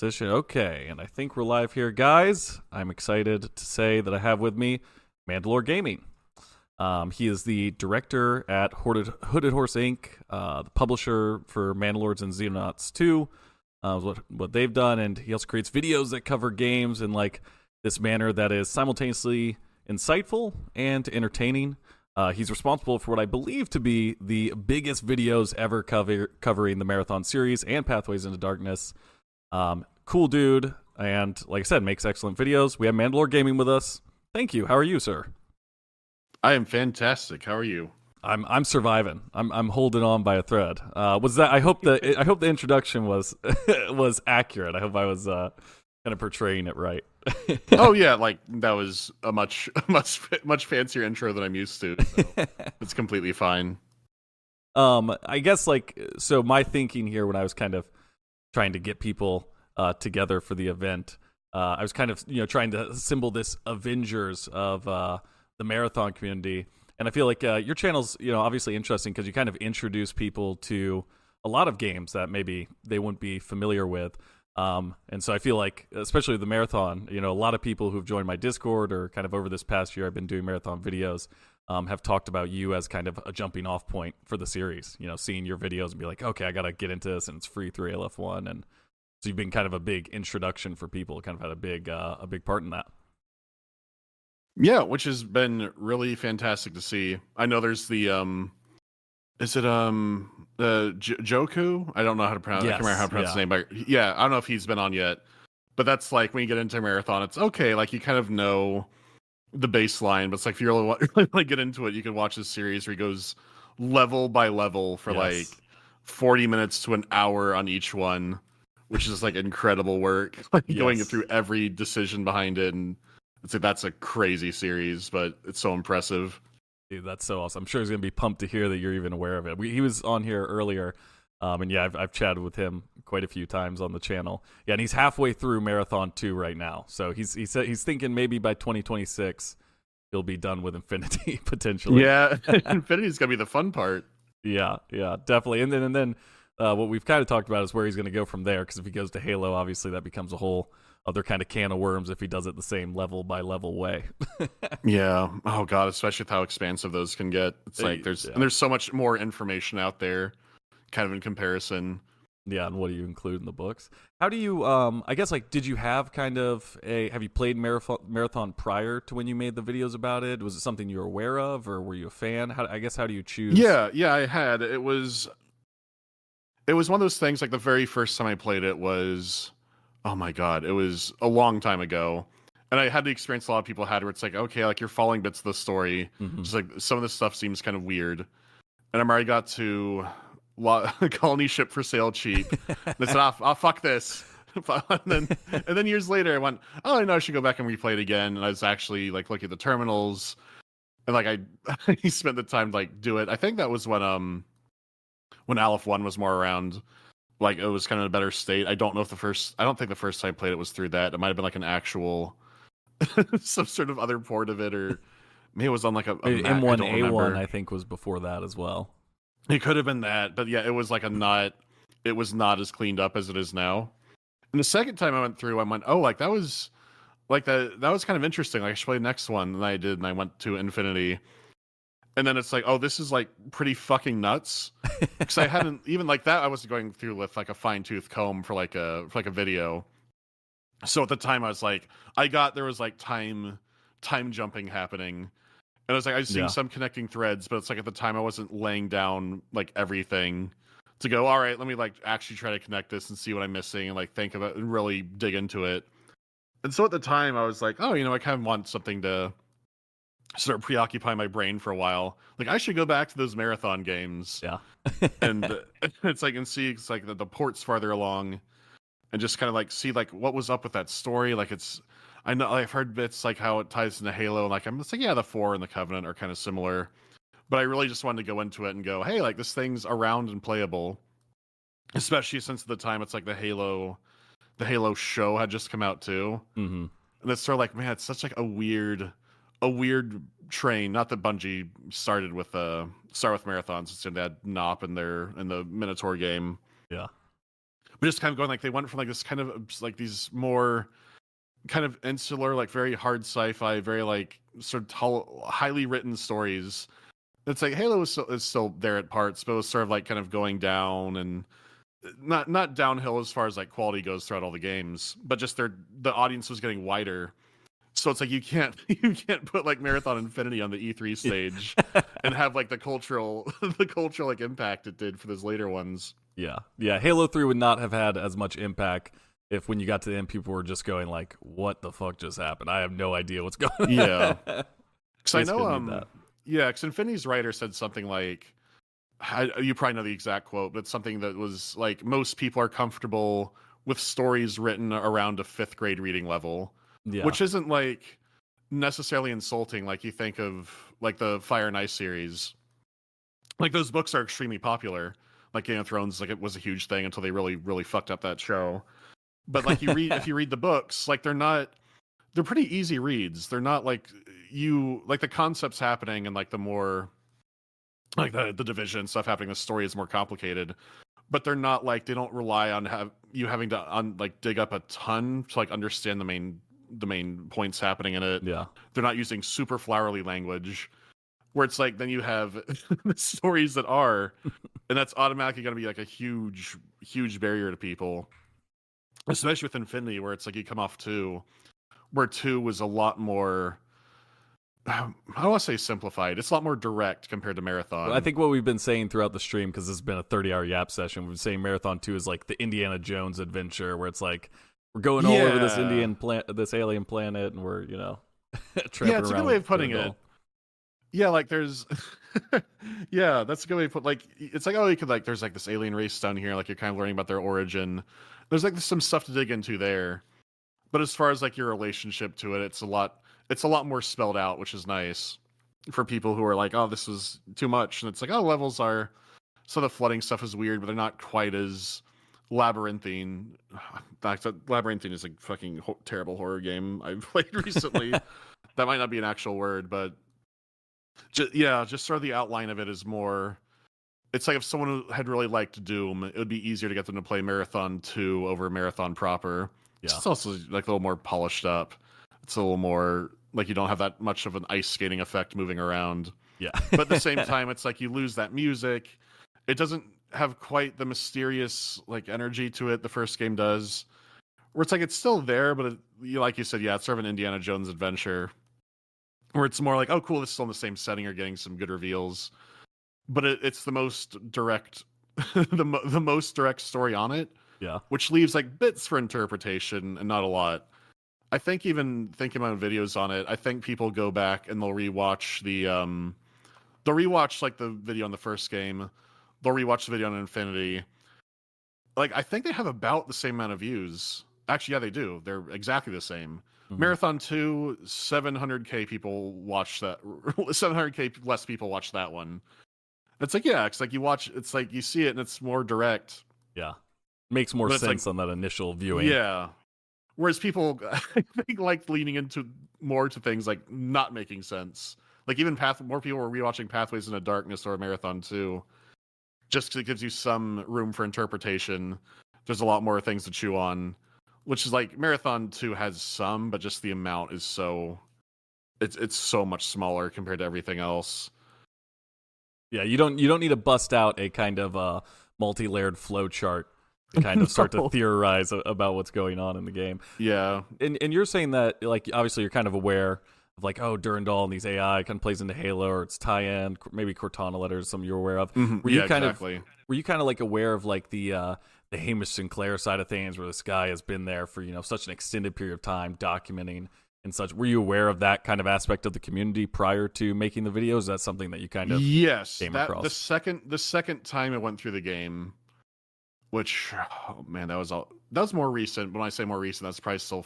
Transition. Okay, and I think we're live here, guys. I'm excited to say that I have with me Mandalore Gaming. He is the director at Hooded Horse Inc., the publisher for Mandalorians and Xenonauts 2, what they've done, and he also creates videos that cover games in like this manner that is simultaneously insightful and entertaining. He's responsible for what I believe to be the biggest videos ever covering the Marathon series and Pathways into Darkness. Cool dude, and like I said, makes excellent videos. We have Mandalore Gaming with us. Thank you. How are you, sir? I am fantastic. How are you? I'm surviving. I'm holding on by a thread. Was that? I hope the introduction was was accurate. I hope I was kind of portraying it right. Oh yeah, like that was a much fancier intro than I'm used to. So it's completely fine. I guess so. My thinking here, when I was kind of trying to get people together for the event, I was kind of trying to assemble this Avengers of the marathon community, and I feel like your channel's obviously interesting because you kind of introduce people to a lot of games that maybe they wouldn't be familiar with. And so I feel like, especially the marathon, a lot of people who've joined my Discord or kind of over this past year I've been doing marathon videos have talked about you as kind of a jumping off point for the series, seeing your videos and be like, okay, I got to get into this, and it's free through ALF1. And so you've been kind of a big introduction for people, kind of had a big part in that. Yeah, which has been really fantastic to see. I know there's the is it Joku? I don't know how to pronounce. Yes, I can't remember how to pronounce his name, but yeah, I don't know if he's been on yet. But that's like when you get into marathon, it's okay. Like you kind of know the baseline, but it's like if you really get into it, you can watch this series where he goes level by level for like 40 minutes to an hour on each one, which is like incredible work. Like going through every decision behind it, and it's like that's a crazy series, but it's so impressive. Dude, that's so awesome. I'm sure he's gonna be pumped to hear that you're even aware of it. He was on here earlier, and yeah, I've chatted with him quite a few times on the channel. Yeah, and he's halfway through Marathon 2 right now. So he said he's thinking maybe by 2026 he'll be done with Infinity potentially. Yeah, Infinity's gonna be the fun part. Yeah, definitely. And then what we've kind of talked about is where he's gonna go from there. Because if he goes to Halo, obviously that becomes a whole other kind of can of worms if he does it the same level by level way. Yeah. Oh god, especially with how expansive those can get. It's like there's so much more information out there, kind of in comparison. Yeah, and what do you include in the books? How do you I guess did you have have you played Marathon prior to when you made the videos about it? Was it something you were aware of, or were you a fan? How do you choose? Yeah, I had. It was one of those things, like the very first time I played it was, oh my god, it was a long time ago. And I had the experience a lot of people had where it's like, okay, like you're following bits of the story. Just like some of this stuff seems kind of weird. And I already got to colony ship for sale cheap. And I said, oh, fuck this. and then years later I went, oh, I know I should go back and replay it again. And I was actually like looking at the terminals, and like I spent the time to like do it. I think that was when ALF1 was more around. Like it was kind of in a better state. I don't think the first time I played it was through that. It might have been like an actual some sort of other port of it, or maybe it was on like a M1A1. I think was before that as well. It could have been that, but yeah, it was like it was not as cleaned up as it is now. And the second time I went through, I went, oh, like that was kind of interesting. Like I should play the next one, and I did, and I went to Infinity. And then it's like, oh, this is like pretty fucking nuts. Because I hadn't even like that. I was going through with like a fine tooth comb for like a video. So at the time, I was like, there was like time jumping happening, and I was like, I was seeing some connecting threads, but it's like at the time I wasn't laying down like everything to go, all right, let me like actually try to connect this and see what I'm missing and like think of it and really dig into it. And so at the time, I was like, oh, I kind of want something to sort of preoccupy my brain for a while. Like I should go back to those marathon games. Yeah. And it's like, and see, it's like the port's farther along, and just kind of like see like what was up with that story. Like I know I've heard bits like how it ties into Halo, and like I'm just like, yeah, the 4 and the Covenant are kind of similar. But I really just wanted to go into it and go, hey, like this thing's around and playable. Especially since at the time it's like the Halo show had just come out too. Mm-hmm. And it's sort of like, man, it's such like a weird train. Not that Bungie started with marathons. It's they had Nop in the Minotaur game. Yeah. but just kind of going like they went from like this kind of like these more kind of insular, like very hard sci-fi, very like sort of highly written stories. It's like Halo is still there at parts, but it was sort of like kind of going down and not downhill as far as like quality goes throughout all the games, but just the audience was getting wider. So it's like you can't put like Marathon Infinity on the E3 stage and have like the cultural like impact it did for those later ones. Yeah. Halo 3 would not have had as much impact if when you got to the end, people were just going like, "What the fuck just happened? I have no idea what's going on." Yeah, because I know yeah, because Infinity's writer said something like, you probably know the exact quote, but something that was like, most people are comfortable with stories written around a 5th grade reading level, which isn't like necessarily insulting. Like you think of like the Fire and Ice series, like those books are extremely popular. Like Game of Thrones, like it was a huge thing until they really fucked up that show. But like you read, if you read the books, like they're pretty easy reads. They're not like like the concepts happening and like the more like the division stuff happening. The story is more complicated, but they're not like, they don't rely on having to like dig up a ton to like understand the main points happening in it. Yeah, they're not using super flowery language. Where it's like then you have the stories that are, and that's automatically going to be like a huge barrier to people. Especially with Infinity, where it's like you come off 2, where 2 was a lot more, I don't want to say simplified. It's a lot more direct compared to Marathon. I think what we've been saying throughout the stream, because this has been a 30-hour Yap session, we've been saying Marathon 2 is like the Indiana Jones adventure, where it's like we're going all over this this alien planet, and we're tramping it's a good way of putting it. Yeah, like there's, yeah, that's a good way to put. Like it's like, oh, you could like there's like this alien race down here, like you're kind of learning about their origin. There's like some stuff to dig into there, but as far as like your relationship to it, it's a lot more spelled out, which is nice for people who are like, oh, this was too much, and it's like, oh, levels are, so the flooding stuff is weird, but they're not quite as labyrinthine. In fact, Labyrinthine is a fucking terrible horror game I've played recently. That might not be an actual word, but just sort of the outline of it is more. It's like if someone had really liked Doom, it would be easier to get them to play Marathon 2 over Marathon proper. Yeah. It's also like a little more polished up. It's a little more like you don't have that much of an ice skating effect moving around. Yeah. But at the same time, it's like you lose that music. It doesn't have quite the mysterious like energy to it the first game does. Where it's like it's still there, but like you said, yeah, it's sort of an Indiana Jones adventure. Where it's more like, oh, cool, this is still in the same setting. You're getting some good reveals. But it's the most direct, the most direct story on it. Yeah, which leaves like bits for interpretation and not a lot. I think even thinking about videos on it, I think people go back and they'll rewatch like the video on the first game. They'll rewatch the video on Infinity. Like I think they have about the same amount of views. Actually, yeah, they do. They're exactly the same. Mm-hmm. Marathon 2, 700K people watch that. 700K less people watch that one. It's like, yeah, it's like you watch, it's like you see it and it's more direct. Yeah. Makes more sense on that initial viewing. Yeah. Whereas people, I think, like leaning into more to things like not making sense. Like even more people were rewatching Pathways into Darkness or Marathon 2. Just because it gives you some room for interpretation. There's a lot more things to chew on. Which is like Marathon 2 has some, but just the amount is so, it's so much smaller compared to everything else. Yeah, you don't need to bust out a kind of multi-layered flow chart to kind of start to theorize about what's going on in the game. Yeah. And you're saying that, like, obviously you're kind of aware of, like, oh, Durandal and these AI kind of plays into Halo, or it's Tyan, maybe Cortana letters, some you're aware of. Mm-hmm. Were you exactly. Were you kind of, like, aware of, like, the Hamish Sinclair side of things, where this guy has been there for, such an extended period of time documenting and such? Were you aware of that kind of aspect of the community prior to making the videos? Is that something that you kind of came across? The second time I went through the game, which, oh man, that was more recent. When I say more recent, that's probably still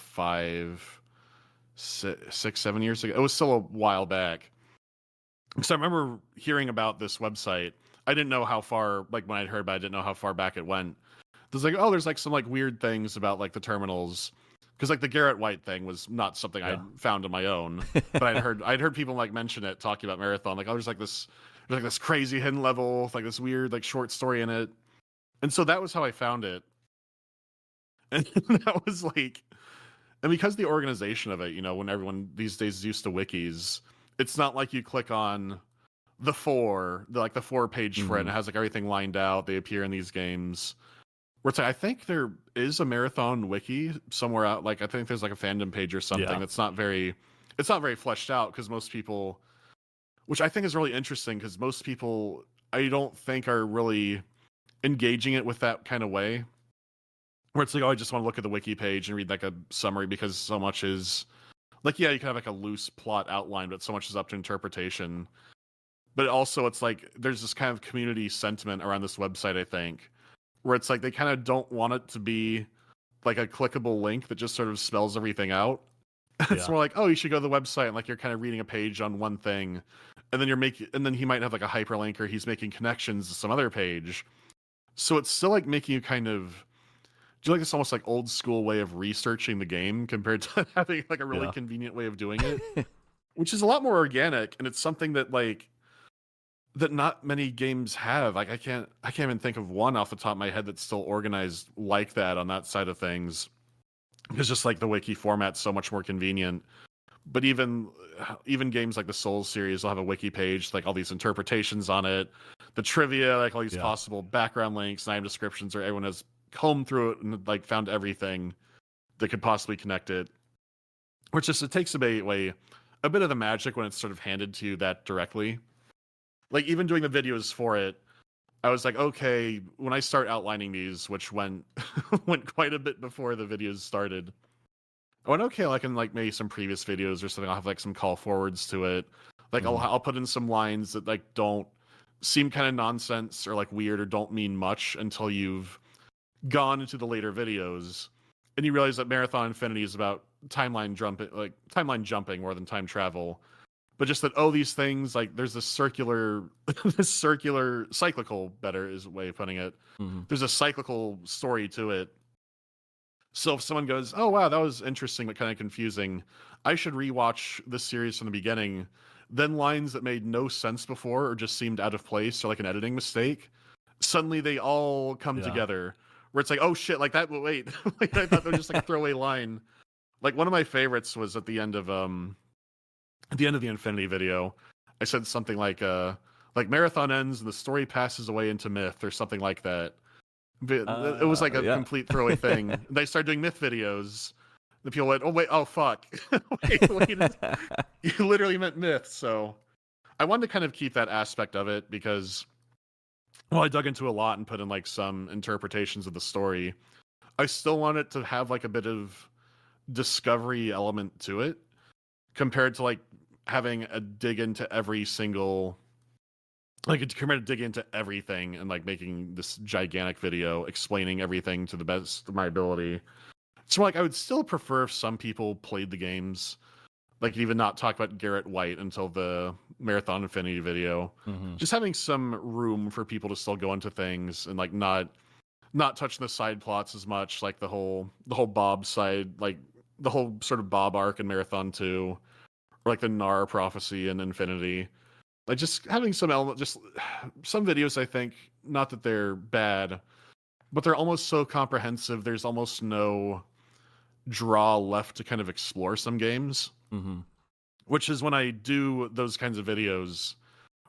6, 7 years ago. It was still a while back. So I remember hearing about this website. I didn't know how far, like when I'd heard, but I didn't know how far back it went. There's like, oh, there's like some like weird things about like the terminals. Because like the Garrett White thing was not something I found on my own, but I'd heard people like mention it, talking about Marathon, like, oh, there's like this crazy hidden level, like this weird like short story in it, and so that was how I found it. And that was like, and because the organization of it, when everyone these days is used to wikis, it's not like you click on the 4-page for it and it has like everything lined out. They appear in these games. Where it's like, I think there is a marathon wiki somewhere out. Like I think there's like a fandom page or something. Yeah. It's not very fleshed out because most people, which I think is really interesting because most people I don't think are really engaging it with that kind of way. Where it's like, oh, I just want to look at the wiki page and read like a summary because so much is like, yeah, you can have like a loose plot outline, but so much is up to interpretation. But also it's like there's this kind of community sentiment around this website, I think, where it's like they kind of don't want it to be like a clickable link that just sort of spells everything out. It's more like, oh, you should go to the website and like you're kind of reading a page on one thing, and then he might have like a hyperlink or he's making connections to some other page. So it's still like making you kind of do like this almost like old school way of researching the game compared to having like a really convenient way of doing it, which is a lot more organic, and it's something that like that not many games have. Like I can't even think of one off the top of my head that's still organized like that on that side of things. Because just like the wiki format's so much more convenient. But even games like the Souls series will have a wiki page, like all these interpretations on it, the trivia, like all these possible background links, item descriptions, or everyone has combed through it and like found everything that could possibly connect it. Which just it takes away a bit of the magic when it's sort of handed to you that directly. Like even doing the videos for it, I was like, okay, when I start outlining these, which went quite a bit before the videos started, I went, okay, like in like maybe some previous videos or something, I'll have like some call forwards to it. Like I'll put in some lines that like don't seem kind of nonsense or like weird or don't mean much until you've gone into the later videos and you realize that Marathon Infinity is about timeline jumping more than time travel. But just that, oh, these things, like, there's this cyclical, better is a way of putting it. There's a cyclical story to it. So if someone goes, oh, wow, that was interesting, but kind of confusing, I should rewatch this series from the beginning. Then lines that made no sense before or just seemed out of place or like an editing mistake, suddenly they all come together. Where it's like, oh, shit, like that, wait. Like, I thought that was just like a throwaway line. Like, one of my favorites was at the end of the Infinity video, I said something like Marathon ends and the story passes away into myth or something like that. But it was like a complete throwaway thing. They started doing myth videos. The people went, oh wait, oh fuck, wait, you literally meant myth. So I wanted to kind of keep that aspect of it because, well, I dug into a lot and put in like some interpretations of the story. I still want it to have like a bit of discovery element to it, compared to like having a dig into every single, like compared to dig into everything and like making this gigantic video explaining everything to the best of my ability. So like I would still prefer if some people played the games, like even not talk about Garrett White until the Marathon Infinity video. Just having some room for people to still go into things and like not touching the side plots as much, like the whole Bob side, like the whole sort of Bob arc in Marathon 2, or like the Nar prophecy in Infinity. Like just having some element, just some videos, I think, not that they're bad, but they're almost so comprehensive. There's almost no draw left to kind of explore some games, which is when I do those kinds of videos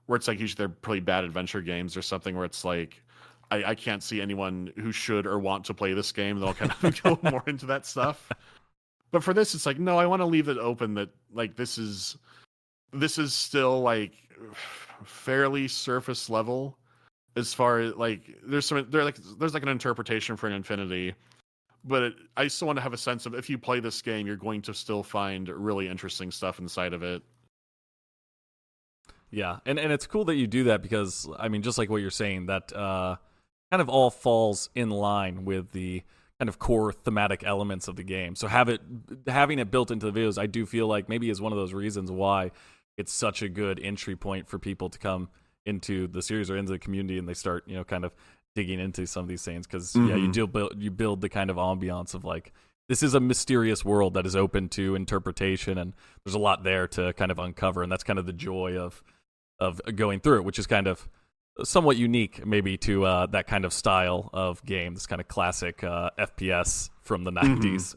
where it's like usually they're pretty bad adventure games or something where it's like, I can't see anyone who should or want to play this game. They'll kind of go more into that stuff. But for this, it's like, no, I want to leave it open that like this is still like fairly surface level as far as like there's like an interpretation for an Infinity, but I still want to have a sense of if you play this game, you're going to still find really interesting stuff inside of it. Yeah, and it's cool that you do that because I mean, just like what you're saying, that kind of all falls in line with the kind of core thematic elements of the game. So having it built into the videos, I do feel like maybe is one of those reasons why it's such a good entry point for people to come into the series or into the community and they start, kind of digging into some of these things. Because you build the kind of ambiance of like, this is a mysterious world that is open to interpretation, and there's a lot there to kind of uncover, and that's kind of the joy of going through it, which is kind of somewhat unique maybe to that kind of style of game, this kind of classic FPS from the 90s.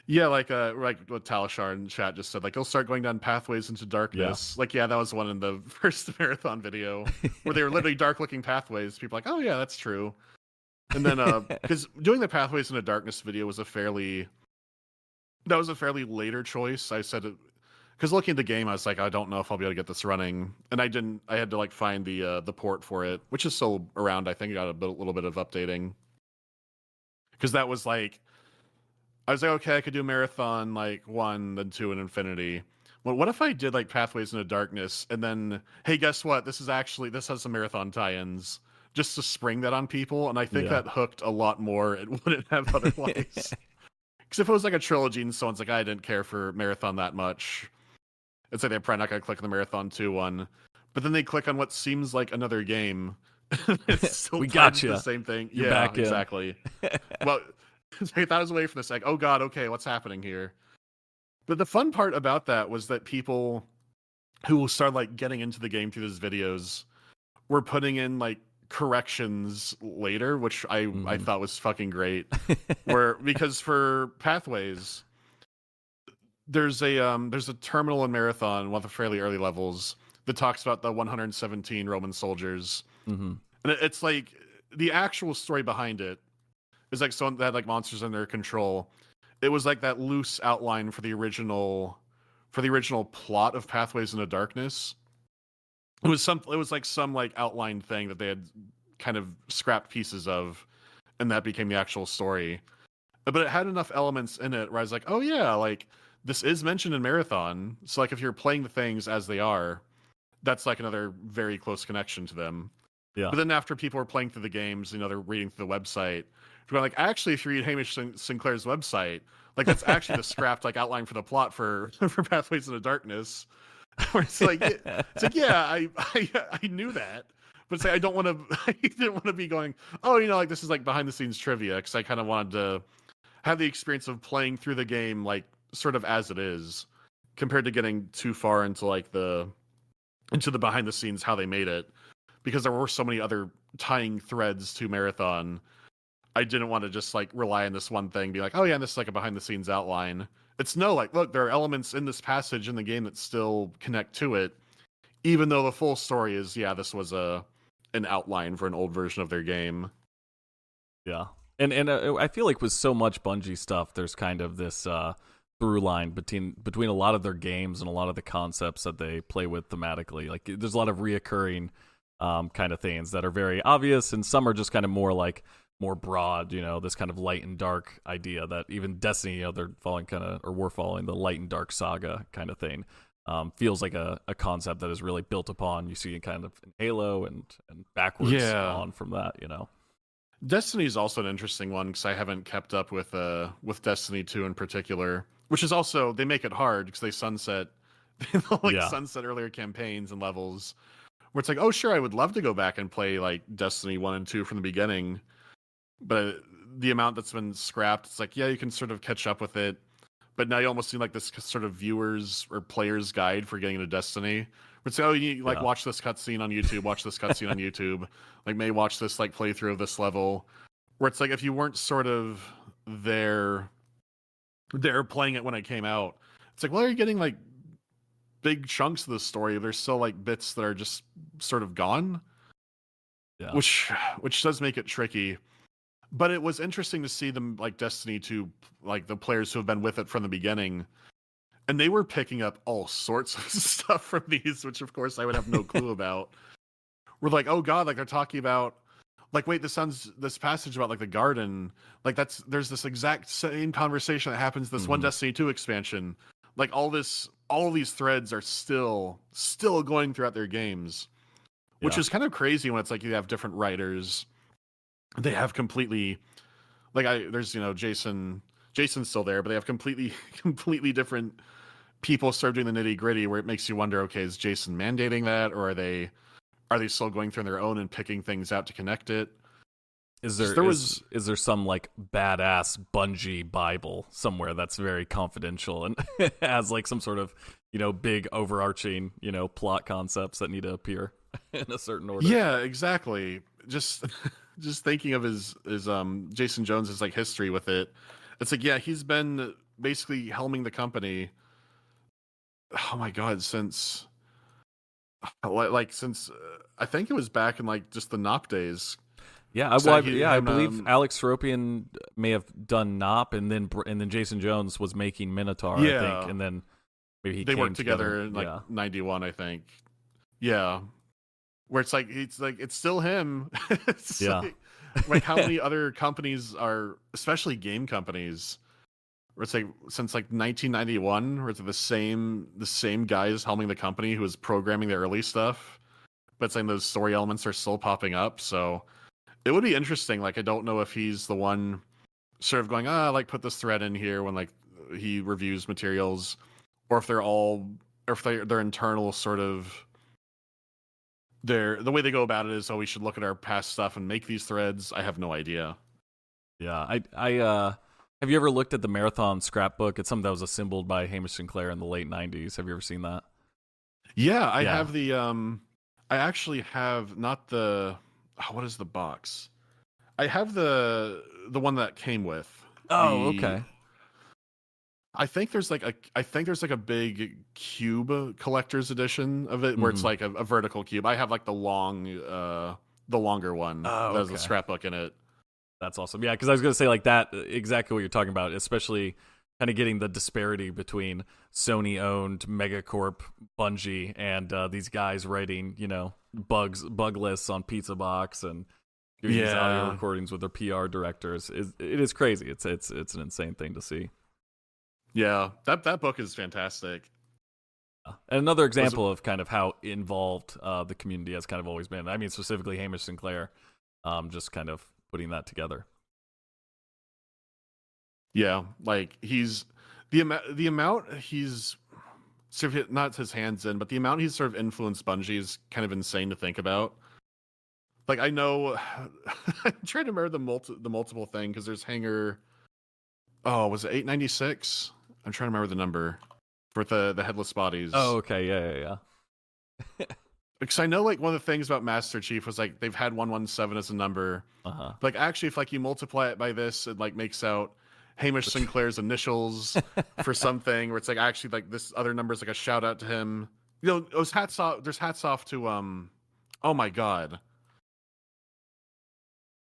Yeah, like what Talishar in chat just said, like he'll start going down pathways into darkness. Yeah. Like, yeah, that was one in the first marathon video where they were literally dark looking pathways. People are like, oh yeah, that's true. And then because doing the pathways into darkness video was a fairly later choice. I said it because looking at the game, I was like, I don't know if I'll be able to get this running, and I didn't. I had to like find the port for it, which is still around. I think it got a little bit of updating because that was like. I was like, okay, I could do Marathon like 1, then 2, and Infinity. Well, what if I did like Pathways into Darkness, and then, hey, guess what? This has some Marathon tie-ins, just to spring that on people, and I think that hooked a lot more. It wouldn't have otherwise. Because if it was like a trilogy and someone's like, I didn't care for Marathon that much, it's like they're probably not going to click on the Marathon 2 one. But then they click on what seems like another game. It's still we got you. the same thing. You're back exactly. Well. I thought I was away from this, like, oh god, okay, what's happening here? But the fun part about that was that people who started like getting into the game through those videos were putting in like corrections later, which I thought was fucking great. Because for Pathways, there's a terminal in Marathon, one of the fairly early levels, that talks about the 117 Roman soldiers, and it's like the actual story behind it. It's like someone that had like monsters in their control. It was like that loose outline for the original plot of Pathways into Darkness. It was like some like outline thing that they had kind of scrapped pieces of, and that became the actual story. But it had enough elements in it where I was like, oh yeah, like this is mentioned in Marathon. So like if you're playing the things as they are, that's like another very close connection to them. Yeah. But then after people were playing through the games, they're reading through the website. Going like, actually, if you read Hamish Sinclair's website, like that's actually the scrapped like outline for the plot for Pathways into Darkness. Where it's like, yeah, I knew that, but it's like I didn't want to be going, oh, like this is like behind the scenes trivia, because I kind of wanted to have the experience of playing through the game like sort of as it is, compared to getting too far into like into the behind the scenes how they made it, because there were so many other tying threads to Marathon. I didn't want to just like rely on this one thing, be like, oh yeah, this is like a behind the scenes outline. It's no, like, look, there are elements in this passage in the game that still connect to it, even though the full story is, yeah, this was an outline for an old version of their game. Yeah. And I feel like with so much Bungie stuff, there's kind of this through line between a lot of their games and a lot of the concepts that they play with thematically. Like there's a lot of reoccurring kind of things that are very obvious, and some are just kind of more broad, this kind of light and dark idea that even Destiny, they're following we're following the light and dark saga kind of thing. Feels like a concept that is really built upon, you see kind of in Halo and backwards on from that, Destiny is also an interesting one, because I haven't kept up with Destiny 2 in particular, which is also, they make it hard because they sunset earlier campaigns and levels, where it's like, oh sure, I would love to go back and play like Destiny 1 and 2 from the beginning. But the amount that's been scrapped, it's like, yeah, you can sort of catch up with it, but now you almost seem like this sort of viewers or players guide for getting into Destiny. But say, oh, you watch this cutscene on YouTube, watch this cutscene on YouTube, like may watch this like playthrough of this level, where it's like if you weren't sort of there playing it when it came out, it's like, well, are you getting like big chunks of the story? There's still like bits that are just sort of gone, which does make it tricky. But it was interesting to see them, like Destiny 2, like the players who have been with it from the beginning, and they were picking up all sorts of stuff from these, which of course I would have no clue about. We're like, oh god, like they're talking about, like, wait, this passage about like the garden, like there's this exact same conversation that happens this one Destiny 2 expansion. Like all these threads are still going throughout their games, which is kind of crazy when it's like you have different writers. They have completely, like, there's Jason's still there, but they have completely different people start doing the nitty gritty, where it makes you wonder, okay, is Jason mandating that, or are they still going through on their own and picking things out to connect it? Is there some like badass Bungie Bible somewhere that's very confidential and has like some sort of big overarching plot concepts that need to appear? in a certain order. Yeah, exactly. Just just thinking of his Jason Jones's like history with it. It's like, yeah, he's been basically helming the company, oh my god, since since I think it was back in like just the Nop days. Yeah, So I believe Alex Seropian may have done Nop, and then Jason Jones was making Minotaur, I think, and then maybe they came worked together in like yeah. 91, I think. Yeah, where it's like it's still him. It's Yeah. like how many other companies are, especially game companies, where it's like since like 1991, where it's the same guys helming the company who was programming the early stuff, but saying those story elements are still popping up. So it would be interesting. Like I don't know if he's the one sort of going, like put this thread in here when like he reviews materials, or if they're all, or if they're internal sort of. The way they go about it is, we should look at our past stuff and make these threads. I have no idea. Yeah, I have you ever looked at the Marathon scrapbook? It's something that was assembled by Hamish Sinclair in the late 90s. Have you ever seen that? Yeah, I have the I actually have not the what is the box? I have the one that came with. Oh, okay. I think there's like a big cube collector's edition of it where it's like a vertical cube. I have like the longer one that has a scrapbook in it. That's awesome. Yeah, because I was going to say like that, exactly what you're talking about, especially kind of getting the disparity between Sony-owned Megacorp, Bungie, and these guys writing, bug lists on Pizza Box and doing these audio recordings with their PR directors. It is crazy. It's an insane thing to see. Yeah, that book is fantastic. And another example of kind of how involved the community has kind of always been. I mean, specifically Hamish Sinclair, just kind of putting that together. Yeah, like he's the amount he's sort of not his hands in, but the amount he's sort of influenced Bungie is kind of insane to think about. Like I know, I'm trying to remember the multiple thing because there's Hangar. Oh, was it 896? I'm trying to remember the number for the headless bodies. Oh, okay, yeah. Because I know like one of the things about Master Chief was like they've had 117 as a number. Like actually, if like you multiply it by this, it like makes out Hamish Sinclair's initials for something. Where it's like actually like this other number is like a shout out to him. It was hats off. There's hats off to Oh my god.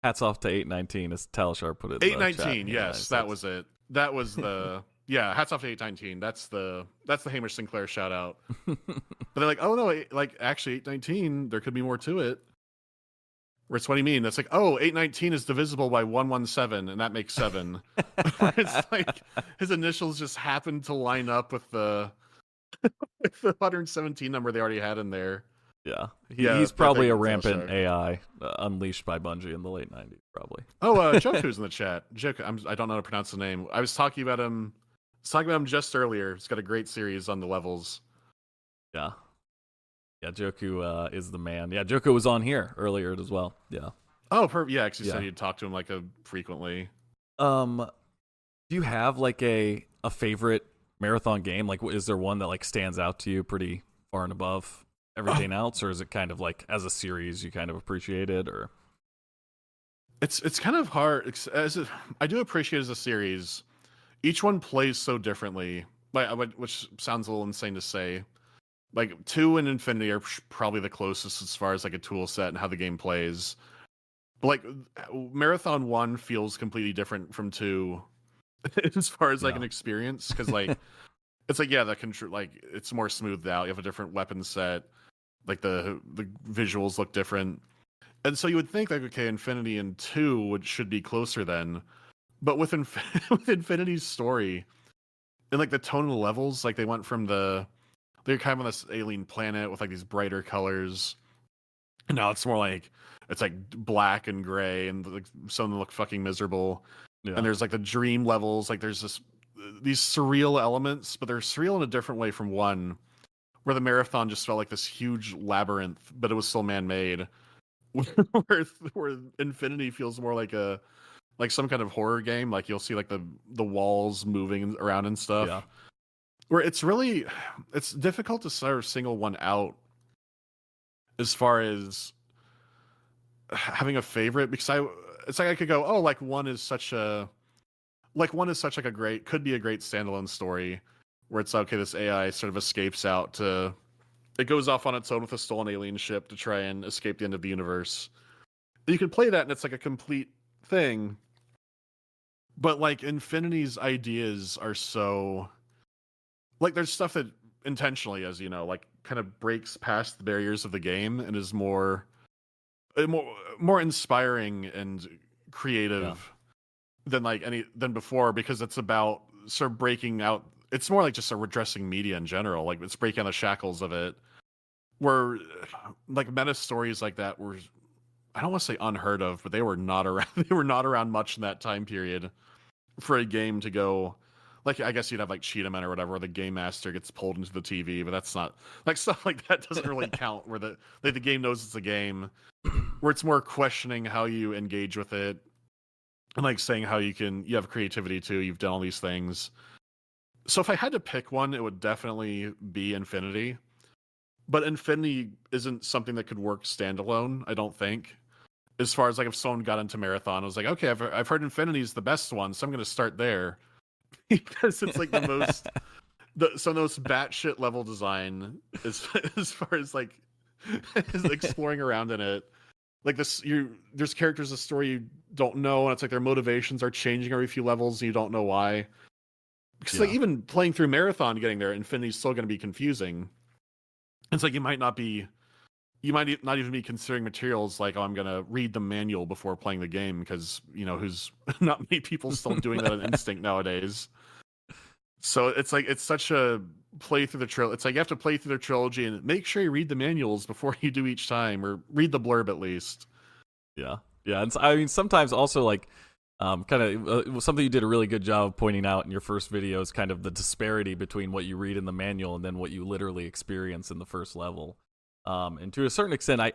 Hats off to 819, as Talishar put it. 819, yes, that was it. That was the hats off to 819. That's the Hamish Sinclair shout out. But they're like, oh no, like actually 819, there could be more to it. Where it's what do you mean? That's like, 819 is divisible by 117, and that makes 7. It's like his initials just happened to line up with the 117 number they already had in there. Yeah, he's probably a rampant AI unleashed by Bungie in the late 90s, probably. Oh, Joku's in the chat. Joku, I don't know how to pronounce the name. I was talking about him just earlier. He's got a great series on the levels. Yeah, Joku is the man. Yeah, Joku was on here earlier as well. Yeah. Oh, yeah, because you said you'd talk to him like frequently. Do you have like a favorite Marathon game? Like, is there one that like stands out to you pretty far and above everything else, or is it kind of like as a series you kind of appreciate it? Or it's kind of hard. I do appreciate it as a series. Each one plays so differently, which sounds a little insane to say. Like 2 and Infinity are probably the closest as far as like a tool set and how the game plays. But like Marathon 1 feels completely different from 2 as far as like an experience, because like it's like the control, like it's more smoothed out. You have a different weapon set. Like the visuals look different, and so you would think like, okay, Infinity and 2 should be closer then, but with with Infinity's story and like the tone of the levels, like they went from they're kind of on this alien planet with like these brighter colors, and now it's more like it's like black and gray, and like some of them look fucking miserable. And there's like the dream levels, like there's these surreal elements, but they're surreal in a different way from 1. Where the Marathon just felt like this huge labyrinth, but it was still man-made. Where Infinity feels more like some kind of horror game. Like you'll see like the walls moving around and stuff. Yeah. Where it's difficult to sort of single one out. as far as having a favorite, because it's like I could go, oh, like one is such like a great, could be a great standalone story where it's okay, this AI sort of escapes out to, it goes off on its own with a stolen alien ship to try and escape the end of the universe. You could play that and it's like a complete thing. But like Infinity's ideas are so, like, there's stuff that intentionally, as you know, like kind of breaks past the barriers of the game and is more inspiring and creative than than before, because it's about sort of breaking out. It's more like just a redressing media in general. Like it's breaking the shackles of it. Where like meta stories like that were, I don't want to say unheard of, but they were not around. They were not around much in that time period for a game to go. Like I guess you'd have like Cheetah or whatever, where the game master gets pulled into the TV, but that's not like stuff like that doesn't really count. Where the game knows it's a game, where it's more questioning how you engage with it, and like saying how you have creativity too. You've done all these things. So if I had to pick one, it would definitely be Infinity. But Infinity isn't something that could work standalone, I don't think. As far as like if someone got into Marathon, I was like, okay, I've heard Infinity is the best one, so I'm going to start there because it's like the most batshit level design as far as like as exploring around in it. Like there's characters, a story you don't know, and it's like their motivations are changing every few levels, and you don't know why. Because like even playing through Marathon, getting there, Infinity's still going to be confusing. It's like you might not even be considering materials like, oh, I'm going to read the manual before playing the game, because, who's not many people still doing that on instinct nowadays. So it's like, it's such a play through the trilogy. It's like you have to play through the trilogy and make sure you read the manuals before you do each time, or read the blurb at least. Yeah. Yeah. And I mean, sometimes also like, kind of something you did a really good job of pointing out in your first video is kind of the disparity between what you read in the manual and then what you literally experience in the first level. And to a certain extent, I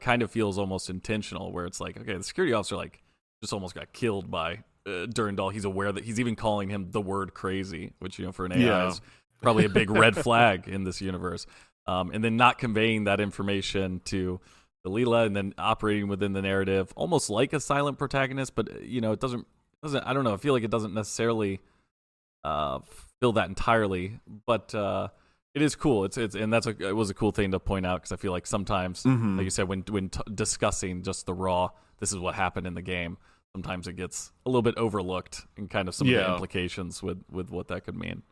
kind of feels almost intentional, where it's like, okay, the security officer like just almost got killed by Durandal. He's aware that he's even calling him the word crazy, which for an AI is probably a big red flag in this universe. And then not conveying that information to Leela, and then operating within the narrative almost like a silent protagonist, but it doesn't I don't know, I feel like it doesn't necessarily fill that entirely, but it is cool. It's and it was a cool thing to point out, because I feel like sometimes, like you said, when discussing just the raw, this is what happened in the game, sometimes it gets a little bit overlooked, and kind of some of the implications with what that could mean.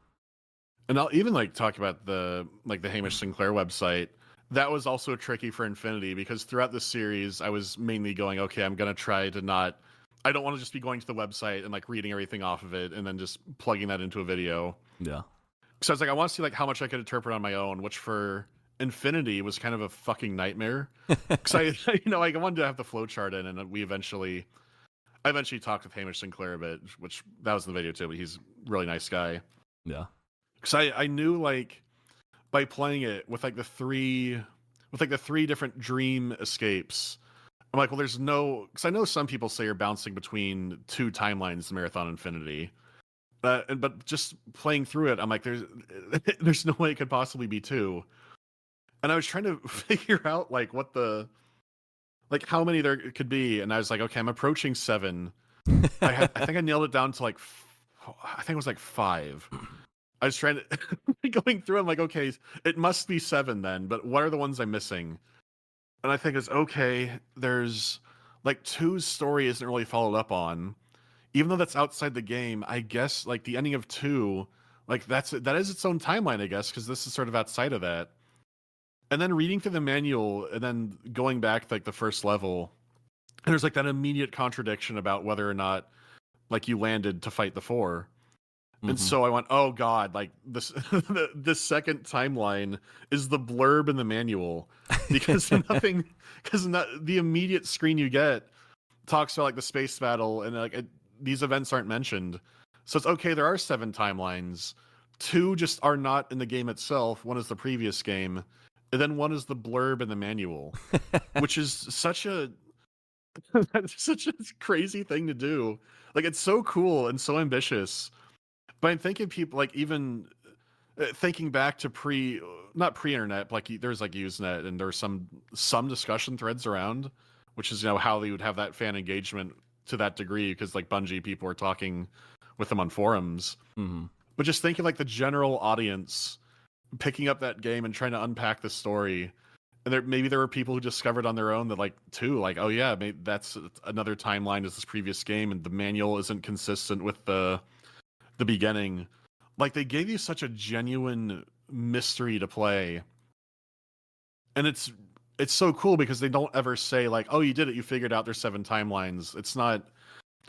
And I'll even like talk about the Hamish Sinclair website. That was also tricky for Infinity, because throughout the series, I was mainly going, okay, I'm going to try to not, I don't want to just be going to the website and like reading everything off of it and then just plugging that into a video. Yeah. So I was like, I want to see like how much I could interpret on my own, which for Infinity was kind of a fucking nightmare. Because I wanted to have the flowchart in, and I eventually talked with Hamish Sinclair a bit, which that was in the video too, but he's a really nice guy. Yeah. Because I knew like, by playing it with the three different dream escapes, I'm like, well, there's no, because I know some people say you're bouncing between two timelines in Marathon Infinity, but just playing through it, I'm like, there's no way it could possibly be two. And I was trying to figure out like how many there could be, and I was like, okay, I'm approaching 7. I think I nailed it down to I think it was 5. I was trying to going through. I'm like, okay, it must be 7 then. But what are the ones I'm missing? And I think it's okay. There's 2's story isn't really followed up on, even though that's outside the game. I guess the ending of 2, that is its own timeline, I guess, because this is sort of outside of that. And then reading through the manual and then going back to the first level, and there's that immediate contradiction about whether or not you landed to fight the 4. And so I went, oh god, this the second timeline is the blurb in the manual, because the immediate screen you get talks about the space battle, and these events aren't mentioned. So it's okay, there are 7 timelines. 2 just are not in the game itself. 1 is the previous game, and then 1 is the blurb in the manual, which is such a crazy thing to do. It's so cool and so ambitious. But I'm thinking people even thinking back to not pre-internet, but like there's like Usenet, and there's some discussion threads around, which is how they would have that fan engagement to that degree because like Bungie people were talking with them on forums. Mm-hmm. But just thinking like the general audience picking up that game and trying to unpack the story, and maybe there were people who discovered on their own that like oh yeah, maybe that's another timeline as this previous game, and the manual isn't consistent with the beginning. Like they gave you such a genuine mystery to play, and it's so cool because they don't ever say like, oh, you did it, you figured out there's 7 timelines. It's not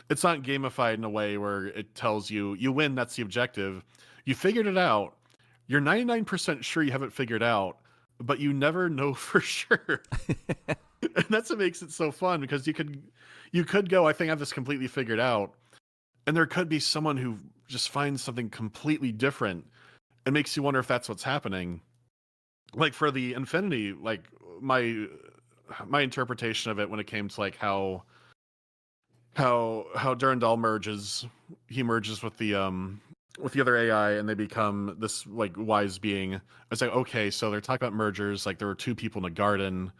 gamified in a way where it tells you win, that's the objective, you figured it out, you're 99% sure you haven't figured out, but you never know for sure. And that's what makes it so fun, because you could go, I think I have this completely figured out, and there could be someone who just finds something completely different and makes you wonder if that's what's happening. Like for the Infinity, like my interpretation of it when it came to like how Durandal merges with the other AI, and they become this like wise being. It's like, okay, so they're talking about mergers, like there were 2 people in a garden,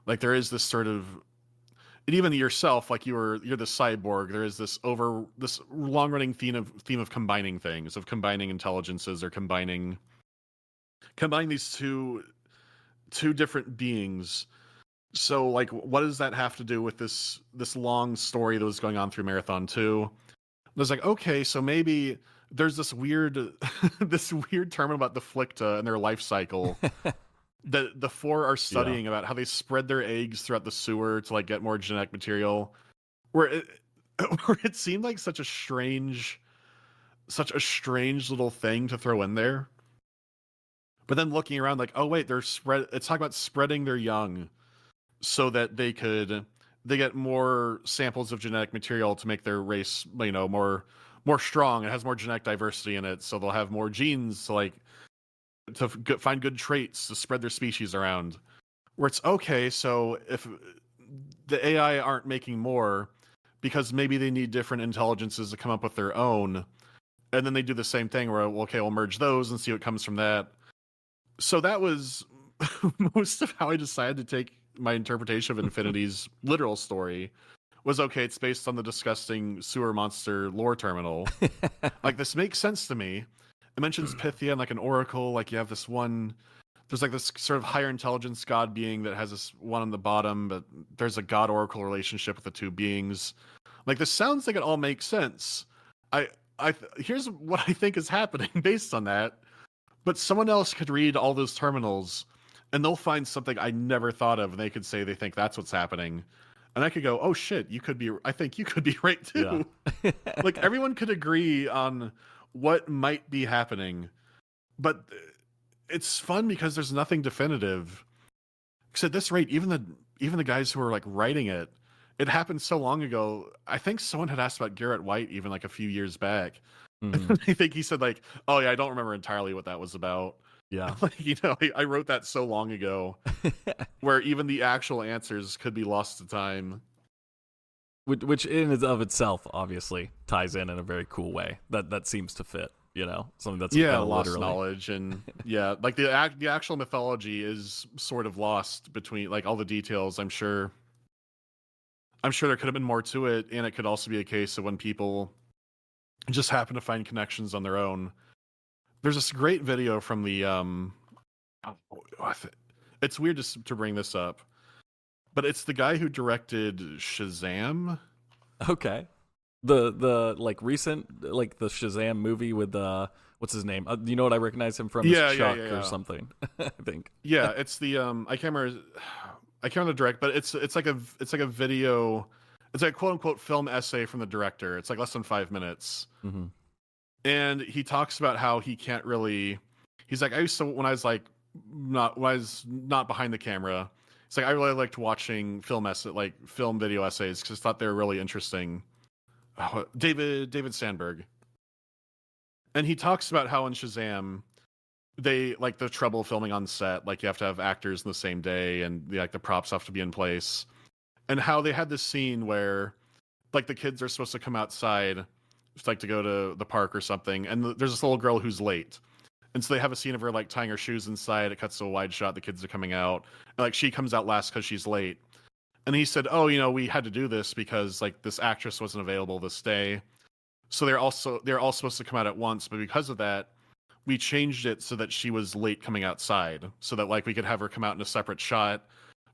like there is this sort of, and even yourself, like you're the cyborg, there is this long-running theme of combining things, of combining intelligences, or combining these two different beings. So like what does that have to do with this long story that was going on through Marathon 2? I was like, okay, so maybe there's this weird term about the Flicta and their life cycle that the 4 are studying about how they spread their eggs throughout the sewer to like get more genetic material, where it seemed like such a strange little thing to throw in there. But then looking around, like, oh wait, it's talking about spreading their young so that they get more samples of genetic material to make their race, more strong. It has more genetic diversity in it, so they'll have more genes to find good traits to spread their species around. Where it's okay, so if the AI aren't making more because maybe they need different intelligences to come up with their own, and then they do the same thing where, okay, we'll merge those and see what comes from that. So that was most of how I decided to take my interpretation of Infinity's literal story. Was okay, it's based on the disgusting sewer monster lore terminal. Like, this makes sense to me. It mentions Pythia and like an oracle, like you have this one, there's like this sort of higher intelligence god being that has this one on the bottom, but there's a god oracle relationship with the 2 beings. Like, this sounds like it all makes sense. Here's what I think is happening based on that. But someone else could read all those terminals and they'll find something I never thought of, and they could say they think that's what's happening. And I could go, oh shit, I think you could be right too. Yeah. Like, everyone could agree on what might be happening, but it's fun because there's nothing definitive. Because at this rate, even the guys who are like writing it happened so long ago. I think someone had asked about Garrett White even like a few years back. Mm-hmm. I think he said like, oh yeah, I don't remember entirely what that was about. Yeah. Like, I wrote that so long ago where even the actual answers could be lost to time. Which in and of itself obviously ties in a very cool way. That seems to fit, something that's lost knowledge, and yeah, like the actual mythology is sort of lost between like all the details. I'm sure there could have been more to it, and it could also be a case of when people just happen to find connections on their own. There's this great video from the it's weird to bring this up, but it's the guy who directed Shazam. Okay. The like recent, like the Shazam movie with what's his name? You know what I recognize him from? Yeah, Chuck or something. I think. Yeah, it's the I can't remember the direct, but it's like a video. It's like a quote unquote film essay from the director. It's like less than 5 minutes. Mm-hmm. And he talks about how he can't really. He's like, I used to, when I was not behind the camera. It's like I really liked watching film video essays because I thought they were really interesting. David Sandberg, and he talks about how in Shazam they like the trouble filming on set. Like, you have to have actors in the same day, and the props have to be in place. And how they had this scene where like the kids are supposed to come outside, just like to go to the park or something, and there's this little girl who's late, And so they have a scene of her like tying her shoes inside. It cuts to a wide shot. The kids are coming out. And, like she comes out last because she's late. And he said, "Oh, we had to do this because like this actress wasn't available this day. So they're all supposed to come out at once, but because of that, we changed it so that she was late coming outside, so that like we could have her come out in a separate shot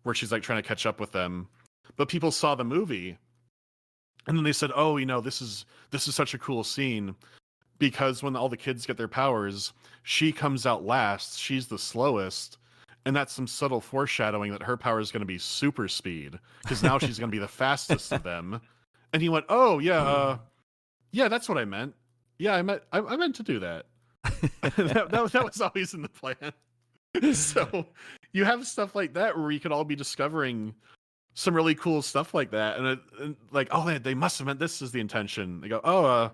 where she's like trying to catch up with them." But people saw the movie, and then they said, "Oh, this is such a cool scene." Because when all the kids get their powers, she comes out last. She's the slowest. And that's some subtle foreshadowing that her power is going to be super speed. Because now she's going to be the fastest of them. And he went, "Oh, yeah, yeah, that's what I meant. Yeah, I meant to do that." that was always in the plan. So you have stuff like that where you could all be discovering some really cool stuff like that. And like, oh, they must have meant this is the intention. They go, "Oh,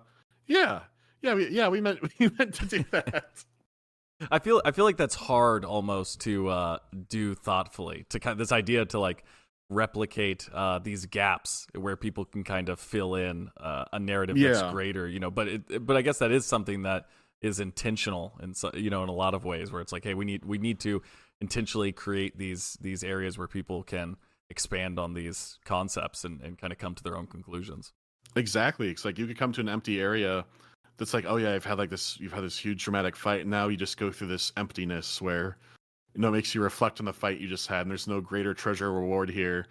yeah. Yeah, we meant to do that." I feel like that's hard almost to do thoughtfully, to kind of this idea to like replicate these gaps where people can kind of fill in a narrative that's greater, but I guess that is something that is intentional and so, in a lot of ways where it's like, hey, we need to intentionally create these areas where people can expand on these concepts and kind of come to their own conclusions. Exactly. It's like you could come to an empty area that's like, "Oh yeah, you've had this huge dramatic fight, and now you just go through this emptiness where it makes you reflect on the fight you just had, and there's no greater treasure or reward here."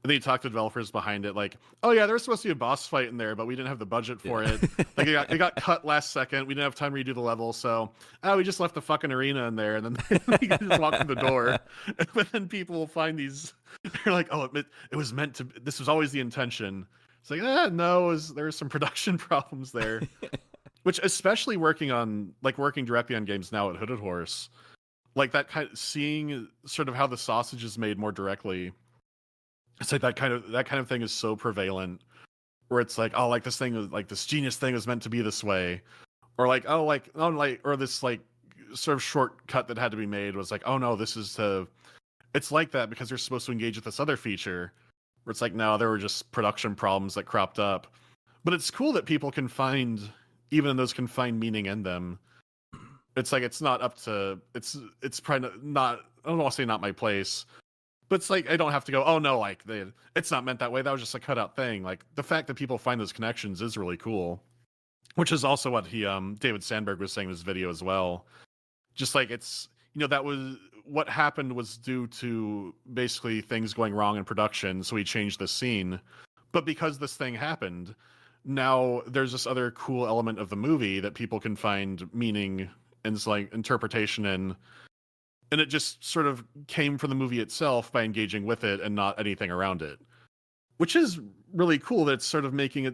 And then you talk to developers behind it, like, "Oh yeah, there was supposed to be a boss fight in there, but we didn't have the budget for it. Like it got cut last second. We didn't have time to redo the level, so we just left the fucking arena in there, and then you can just walk through the door." But then people will find these. They're like, "Oh, it was meant to. This was always the intention." It's like, no, there were some production problems there. Which, especially working directly on games now at Hooded Horse, like that kind of seeing sort of how the sausage is made more directly. It's like that kind of thing is so prevalent, where it's like, oh, like this thing was like this genius thing was meant to be this way, or like, oh, like, oh, like, or this like sort of shortcut that had to be made was like, oh no, this is to. It's like that because you're supposed to engage with this other feature, where it's like, no, there were just production problems that cropped up. But it's cool that people can find. Even in those can find meaning in them. It's like it's not up to it's probably not. I don't want to say not my place, but it's like I don't have to go, "Oh no, like it's not meant that way. That was just a cutout thing." Like the fact that people find those connections is really cool, which is also what David Sandberg was saying in his video as well. Just like it's that was what happened was due to basically things going wrong in production, so he changed the scene. But because this thing happened, now there's this other cool element of the movie that people can find meaning and like interpretation in, and it just sort of came from the movie itself by engaging with it and not anything around it, which is really cool. That it's sort of making it.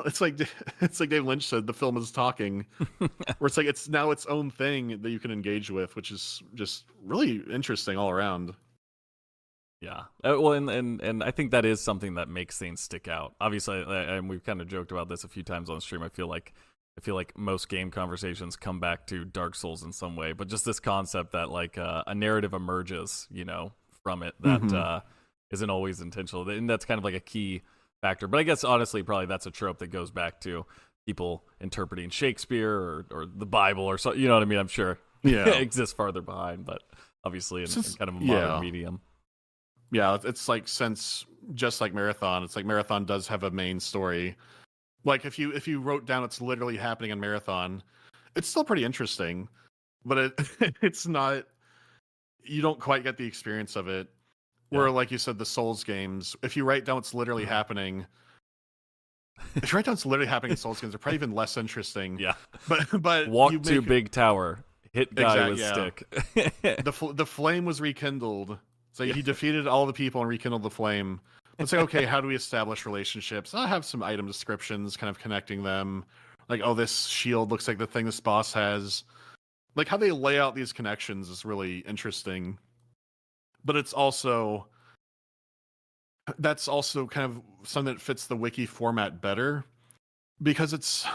It's like David Lynch said, the film is talking, where it's like it's now its own thing that you can engage with, which is just really interesting all around. Yeah, well, and I think that is something that makes things stick out. Obviously, and we've kind of joked about this a few times on stream. I feel like most game conversations come back to Dark Souls in some way, but just this concept that like a narrative emerges, from it that isn't always intentional, and that's kind of like a key factor. But I guess honestly, probably that's a trope that goes back to people interpreting Shakespeare or the Bible or so. You know what I mean? I'm sure it exists farther behind, but obviously in kind of a modern medium. Yeah, it's like since just like Marathon, it's like Marathon does have a main story. Like if you wrote down it's literally happening in Marathon, it's still pretty interesting, but it's not. You don't quite get the experience of it. Where like you said, the Souls games, if you write down what's literally happening, in Souls games, they're probably even less interesting. Yeah, but walk to big tower, hit guy with stick. The flame was rekindled. So he defeated all the people and rekindled the flame. It's like, okay, how do we establish relationships? I'll have some item descriptions kind of connecting them. Like, oh, this shield looks like the thing this boss has. Like, how they lay out these connections is really interesting. But that's also kind of something that fits the wiki format better. Because it's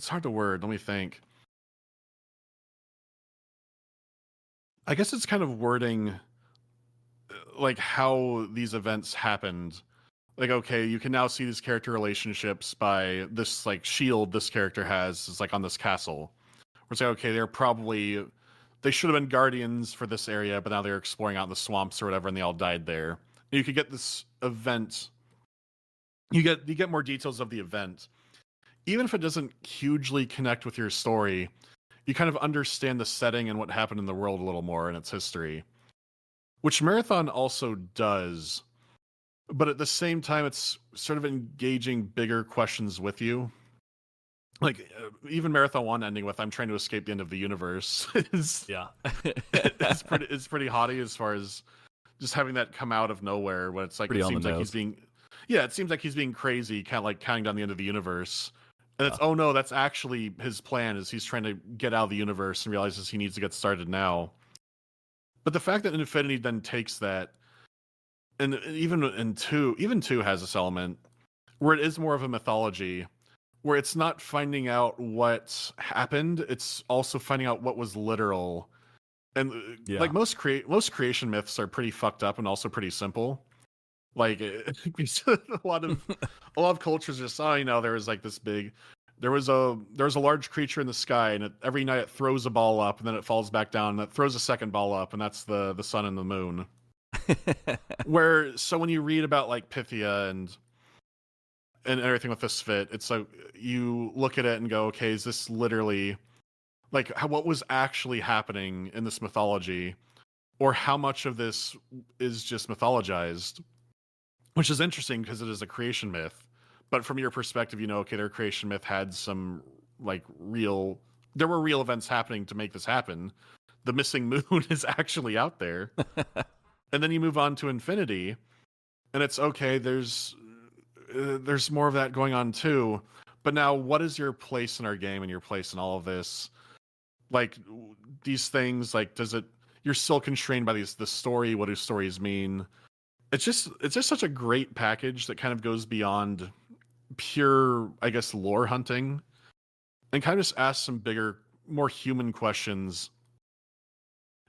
hard to word. Let me think. I guess it's kind of wording like how these events happened. Like, okay, you can now see these character relationships by this like shield this character has is like on this castle, it's like, okay, they should have been guardians for this area, but now they're exploring out in the swamps or whatever, and they all died there. And you could get this event. You get more details of the event, even if it doesn't hugely connect with your story. You kind of understand the setting and what happened in the world a little more in its history, which Marathon also does. But at the same time, it's sort of engaging bigger questions with you. Like even Marathon 1 ending with "I'm trying to escape the end of the universe" is it's pretty haughty as far as just having that come out of nowhere. When it's like Pretty it on the seems like nose. he's being, yeah, it seems like he's being crazy, kind of like counting down the end of the universe. And it's oh no, that's actually his plan. Is he's trying to get out of the universe and realizes he needs to get started now. But the fact that Infinity then takes that, and even two has this element where it is more of a mythology, where it's not finding out what happened, it's also finding out what was literal. And like most creation myths are pretty fucked up and also pretty simple. Like a lot of cultures just there was like this big, there was a large creature in the sky, and every night it throws a ball up and then it falls back down and it throws a second ball up, and that's the sun and the moon. So when you read about like Pythia and everything with this fit, it's like you look at it and go, okay, is this literally like what was actually happening in this mythology, or how much of this is just mythologized? Which is interesting because it is a creation myth, but from your perspective, okay, their creation myth had some like there were real events happening to make this happen. The missing moon is actually out there. And then you move on to Infinity, and it's okay, there's more of that going on too. But now, what is your place in our game and your place in all of this? Like these things, like you're still constrained by the story. What do stories mean? It's just such a great package that kind of goes beyond pure, I guess, lore hunting, and kind of just asks some bigger, more human questions,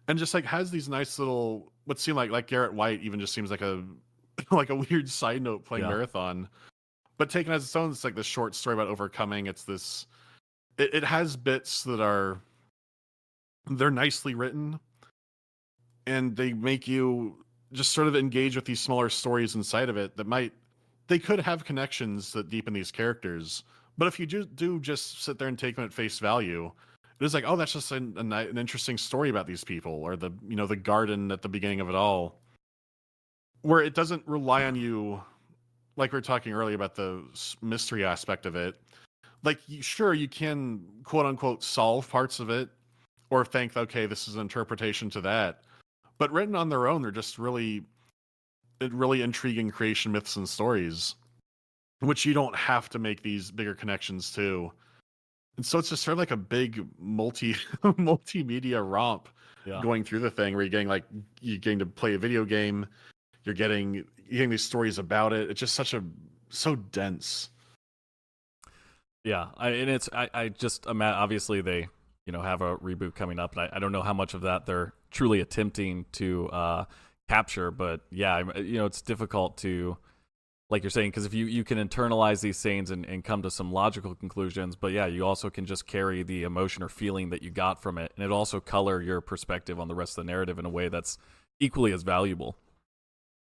and just like has these nice little what seem like Garrett White even just seems like a like a weird side note playing Marathon, but taken as its own. It's like this short story about overcoming. It's this. It has bits that they're nicely written, and they make you just sort of engage with these smaller stories inside of it they could have connections that deepen these characters. But if you do just sit there and take them at face value, it is like, oh, that's just an interesting story about these people, or the garden at the beginning of it all, where it doesn't rely on you, like we were talking earlier about the mystery aspect of it. Like, sure, you can quote unquote solve parts of it, or think, okay, this is an interpretation to that. But written on their own, they're just really intriguing creation myths and stories, which you don't have to make these bigger connections to. And so it's just sort of like a big multimedia romp going through the thing, where you're getting to play a video game, you're getting these stories about it. It's just so dense. Yeah, I just imagine, obviously they have a reboot coming up, and I don't know how much of that they're truly attempting to capture, but yeah, it's difficult to, like you're saying, because if you can internalize these things and come to some logical conclusions, but yeah, you also can just carry the emotion or feeling that you got from it, and it also color your perspective on the rest of the narrative in a way that's equally as valuable.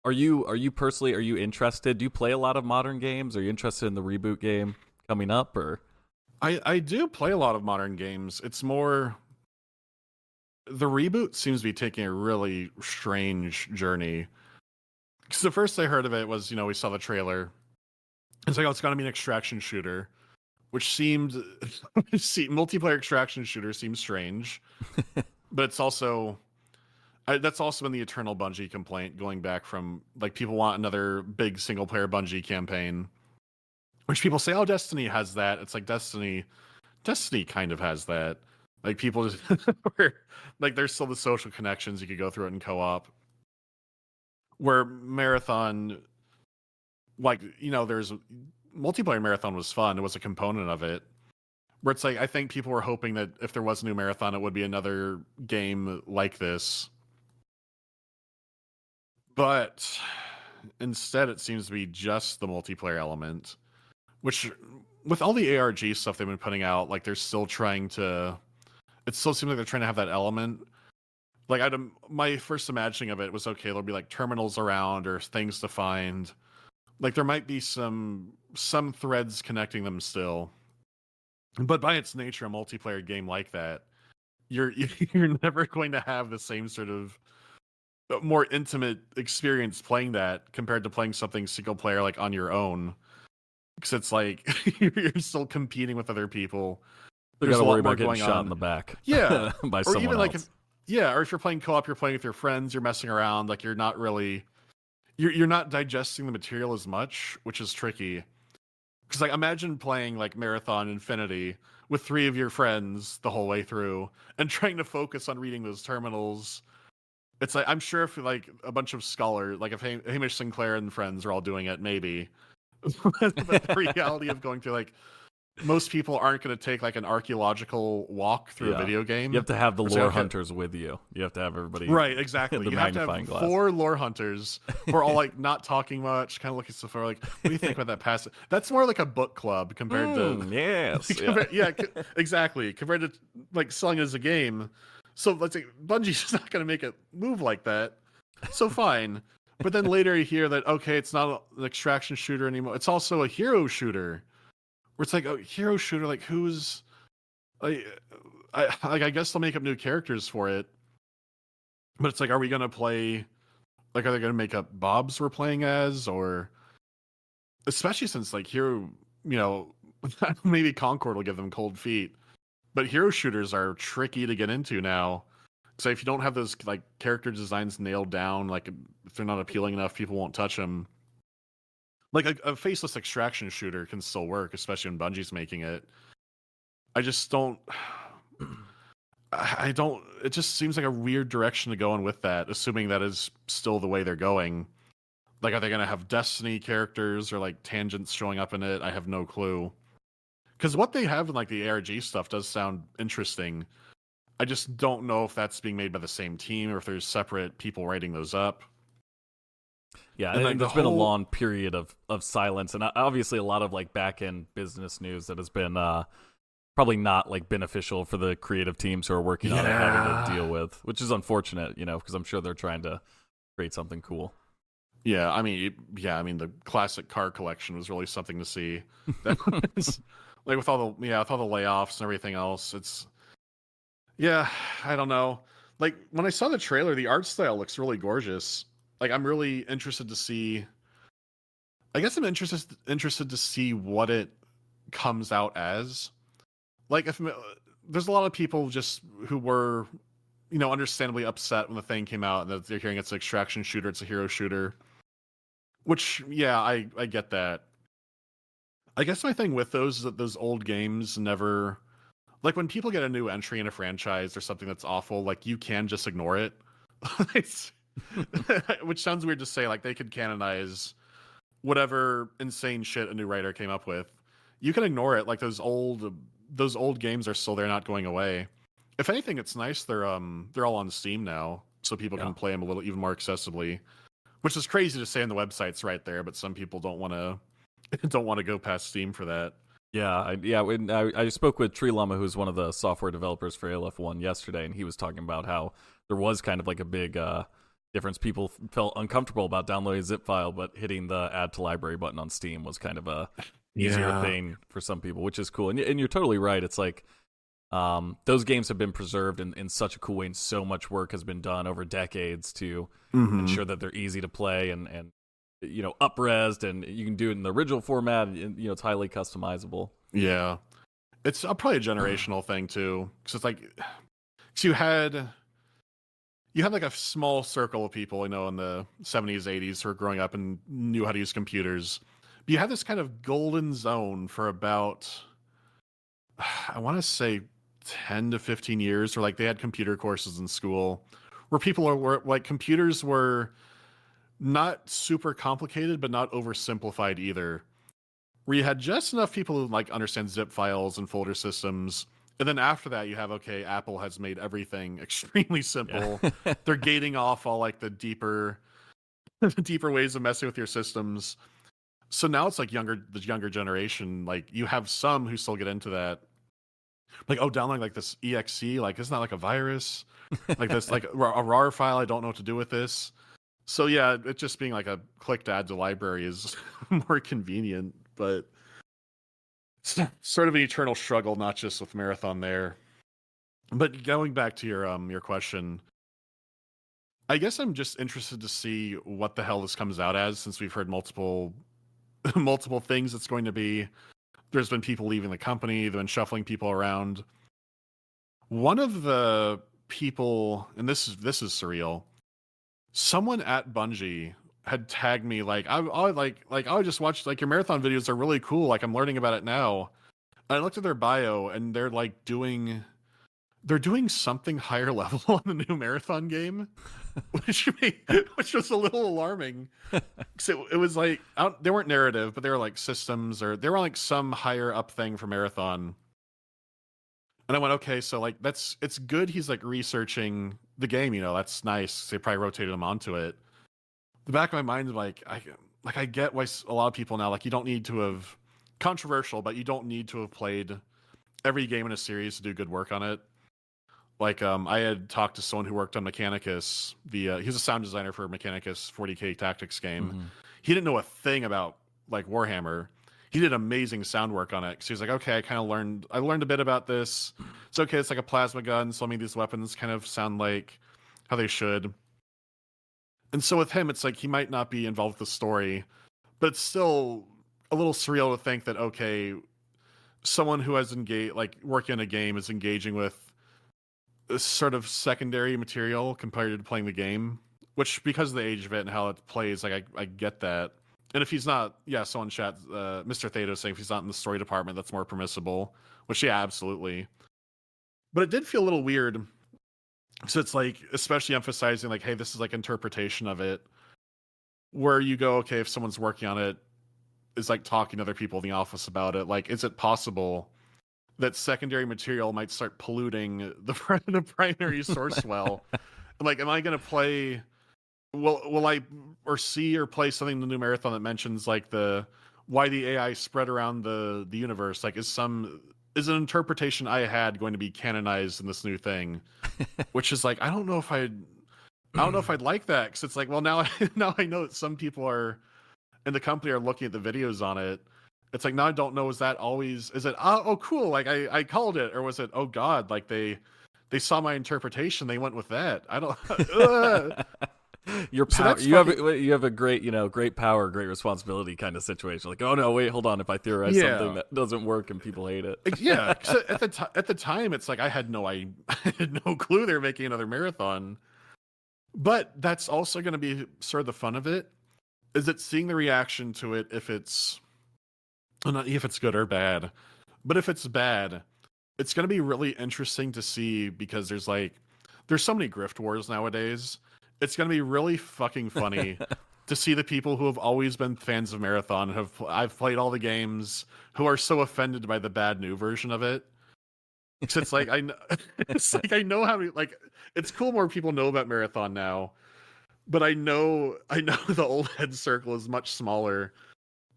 Are you personally, are you interested? Do you play a lot of modern games? Are you interested in the reboot game coming up? Or I do play a lot of modern games. It's more, the reboot seems to be taking a really strange journey. Because the first I heard of it was, we saw the trailer. It's like, oh, it's going to be an extraction shooter, which seemed multiplayer extraction shooter seems strange. But it's also, that's also been the eternal Bungie complaint, going back from, like, people want another big single player Bungie campaign, which people say, oh, Destiny has that. It's like Destiny kind of has that. Like, people just like, there's still the social connections, you could go through it in co-op. Where Marathon, like, there's multiplayer Marathon was fun. It was a component of it. Where it's like, I think people were hoping that if there was a new Marathon, it would be another game like this. But instead, it seems to be just the multiplayer element, which, with all the ARG stuff they've been putting out, like, they're still trying to it still seems like they're trying to have that element. Like my first imagining of it was, okay, there'll be like terminals around or things to find. Like there might be some threads connecting them still, but by its nature, a multiplayer game like that, you're you're never going to have the same sort of more intimate experience playing that compared to playing something single player like on your own, because it's like you're still competing with other people. You There's got a to worry lot more about getting going shot on. in the back. Yeah, by or someone even else. like or if you're playing co-op, you're playing with your friends, you're messing around, like you're not really you're not digesting the material as much, which is tricky. Because like imagine playing like Marathon Infinity with 3 of your friends the whole way through and trying to focus on reading those terminals. It's like, I'm sure if like a bunch of scholars, like if Hamish Sinclair and friends are all doing it, maybe. But the reality of going through, like, most people aren't going to take like an archeological walk through a video game. You have to have the It's lore like, okay, hunters with you. You have to have everybody. right, exactly. The You have to magnifying have glass. 4 lore hunters who are all like not talking much, kind of looking so far. Like, what do you think about that passage? That's more like a book club compared to Yes. exactly, compared to like selling it as a game. So let's say Bungie's just not going to make it move like that. So fine. But then later you hear that, okay, it's not an extraction shooter anymore. It's also a hero shooter. Where it's like a hero shooter, like who's like I guess they'll make up new characters for it. But it's like, are we gonna play, like, are they gonna make up Bobs we're playing as, or especially since like hero, you know, maybe Concord will give them cold feet. But hero shooters are tricky to get into now. So if you don't have those like character designs nailed down, like if they're not appealing enough, people won't touch them. Like a faceless extraction shooter can still work, especially when Bungie's making it. I just don't. I don't. It just seems like a weird direction to go in with that, assuming that is still the way they're going. Like, are they going to have Destiny characters or like tangents showing up in it? I have no clue. Because what they have in like the ARG stuff does sound interesting. I just don't know if that's being made by the same team or if there's separate people writing those up. Yeah, And and then there's the been a whole- long period of silence, and obviously a lot of like back end business news that has been probably not like beneficial for the creative teams who are working on it having to deal with, which is unfortunate, you know, because I'm sure they're trying to create something cool. Yeah, I mean, the classic car collection was really something to see. That was, like with all the layoffs and everything else. It's I don't know. Like when I saw the trailer, the art style looks really gorgeous. Like I'm really interested to see. I guess I'm interested to see what it comes out as. Like if there's a lot of people just who were, you know, understandably upset when the thing came out and that they're hearing it's an extraction shooter, it's a hero shooter. Which, yeah, I get that. I guess my thing with those is that those old games never, like when people get a new entry in a franchise or something that's awful, like you can just ignore it. It's, which sounds weird to say, like they could canonize whatever insane shit a new writer came up with. You can ignore it. Like those old games are still there, not going away. If anything, it's nice they're all on Steam now, so people can play them a little even more accessibly. Which is crazy to say on the website's right there, but some people don't want to go past Steam for that. Yeah. When I spoke with Tree Llama, who's one of the software developers for ALF1 yesterday, and he was talking about how there was kind of like a big difference. People felt uncomfortable about downloading a zip file, but hitting the add to library button on Steam was kind of a easier thing for some people, which is cool. And you're totally right. It's like those games have been preserved in such a cool way, and so much work has been done over decades to ensure that they're easy to play and you know, up-resed, and you can do it in the original format, and you know, it's highly customizable. Yeah, it's probably a generational thing too, because it's like, cause you had like a small circle of people, you know, in the 70s, 80s who were growing up and knew how to use computers. But you had this kind of golden zone for about, I want to say 10 to 15 years, where like they had computer courses in school where people were like, computers were not super complicated, but not oversimplified either. Where you had just enough people who like understand zip files and folder systems. And then after that, you have, okay, Apple has made everything extremely simple. Yeah. They're gating off all like the deeper ways of messing with your systems. So now it's like the younger generation, like you have some who still get into that. like, oh, downloading like this exe, like isn't that like a virus? Like this, like a RAR file. I don't know what to do with this. So yeah, it just being like a click to add to library is more convenient, but it's sort of an eternal struggle, not just with Marathon there. But going back to your question, I guess I'm just interested to see what the hell this comes out as, since we've heard multiple multiple things it's going to be. There's been people leaving the company, they've been shuffling people around. One of the people, and this is surreal. Someone at Bungie had tagged me like I just watched like your Marathon videos are really cool. Like I'm learning about it now. And I looked at their bio and they're like doing something higher level on the new Marathon game, which was a little alarming. So it was like they weren't narrative, but they were like systems, or they were like some higher up thing for Marathon. And I went, okay, so like it's good he's like researching the game, you know, that's nice. They probably rotated him onto it. The back of my mind is like I get why a lot of people now, like, you don't need to have, controversial, but you don't need to have played every game in a series to do good work on it. Like I had talked to someone who worked on Mechanicus. He's a sound designer for Mechanicus 40K Tactics game. Mm-hmm. He didn't know a thing about like Warhammer. He did amazing sound work on it. So he was like, okay, I learned a bit about this. It's okay, it's like a plasma gun, so I mean these weapons kind of sound like how they should. And so with him, it's like he might not be involved with the story, but it's still a little surreal to think that, okay, someone who has engaged, like working in a game, is engaging with a sort of secondary material compared to playing the game, which, because of the age of it and how it plays, like I get that. And if he's not, yeah, someone chat, Mr. Thato saying if he's not in the story department, that's more permissible, which, yeah, absolutely. But it did feel a little weird. So it's like, especially emphasizing like, hey, this is like interpretation of it, where you go, okay, if someone's working on it, is like talking to other people in the office about it. Like, is it possible that secondary material might start polluting the primary source well? Like, am I going to play... Will I or see or play something in the new Marathon that mentions like why the AI spread around the universe? Like, is an interpretation I had going to be canonized in this new thing? Which is like, I don't know if I'd like that, because it's like, well, now I know that some people are in the company are looking at the videos on it. It's like, now I don't know, is it oh cool, like I called it, or was it, oh god, like they saw my interpretation, they went with that? I don't. Your power, you have a great, great power, great responsibility kind of situation. Like, oh no, wait, hold on. If I theorize something that doesn't work and people hate it, yeah. At the time, it's like I had no clue they were making another Marathon. But that's also going to be sort of the fun of it. Is it seeing the reaction to it? If it's not if it's good or bad, but if it's bad, it's going to be really interesting to see, because there's so many grift wars nowadays. It's going to be really fucking funny to see the people who have always been fans of Marathon, I've played all the games, who are so offended by the bad new version of it. It's like I know how to, like, it's cool more people know about Marathon now, but I know the old head circle is much smaller.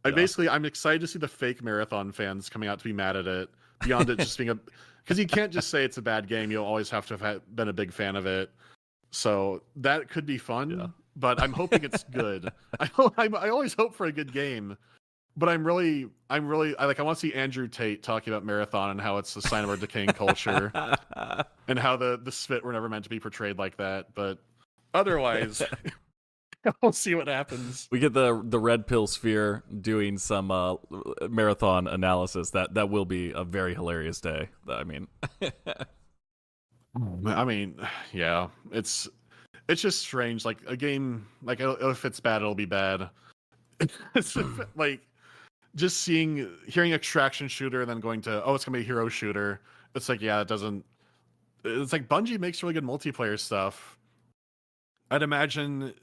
Yeah. I'm excited to see the fake Marathon fans coming out to be mad at it, beyond it just being because you can't just say it's a bad game. You'll always have to have been a big fan of it. So that could be fun, but I'm hoping it's good. I always hope for a good game, but I want to see Andrew Tate talking about Marathon and how it's a sign of our decaying culture, and how the spit were never meant to be portrayed like that. But otherwise, we'll see what happens. We get the Red Pill Sphere doing some Marathon analysis. That will be a very hilarious day. I mean. Yeah, it's just strange. Like, a game, like, if it's bad, it'll be bad. It's like just hearing extraction shooter and then going to, oh, it's gonna be a hero shooter. It's like, yeah, it's like Bungie makes really good multiplayer stuff. I'd imagine,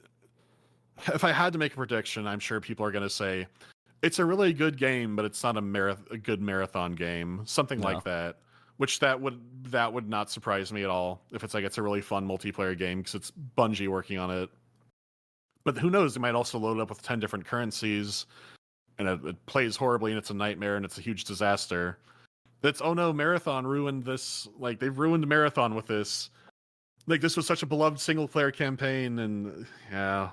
if I had to make a prediction, I'm sure people are gonna say it's a really good game, but it's not a good Marathon game, something like that. Which that would not surprise me at all, if it's like it's a really fun multiplayer game, because it's Bungie working on it. But who knows? They might also load it up with 10 different currencies, and it plays horribly, and it's a nightmare, and it's a huge disaster. That's, oh no, Marathon ruined this. Like, they've ruined Marathon with this. Like, this was such a beloved single player campaign, and yeah,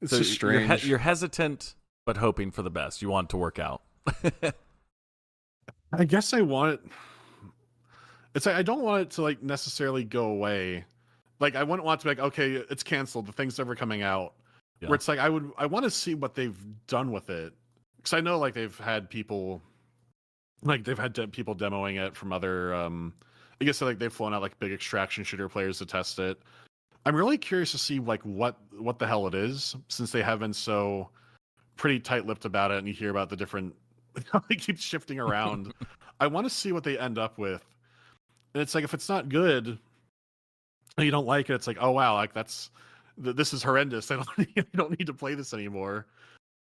it's So just strange. you're hesitant, but hoping for the best. You want it to work out. I guess I want it. It's like I don't want it to like necessarily go away. Like, I wouldn't want it to be like, okay, it's canceled. The thing's never coming out. Yeah. Where it's like I want to see what they've done with it, because I know like they've had people demoing it from other. I guess like they've flown out like big extraction shooter players to test it. I'm really curious to see like what the hell it is, since they have been so pretty tight-lipped about it, and you hear about the different how they keep shifting around. I want to see what they end up with, and it's like if it's not good, and you don't like it, it's like, oh wow, like this is horrendous. I don't need to play this anymore.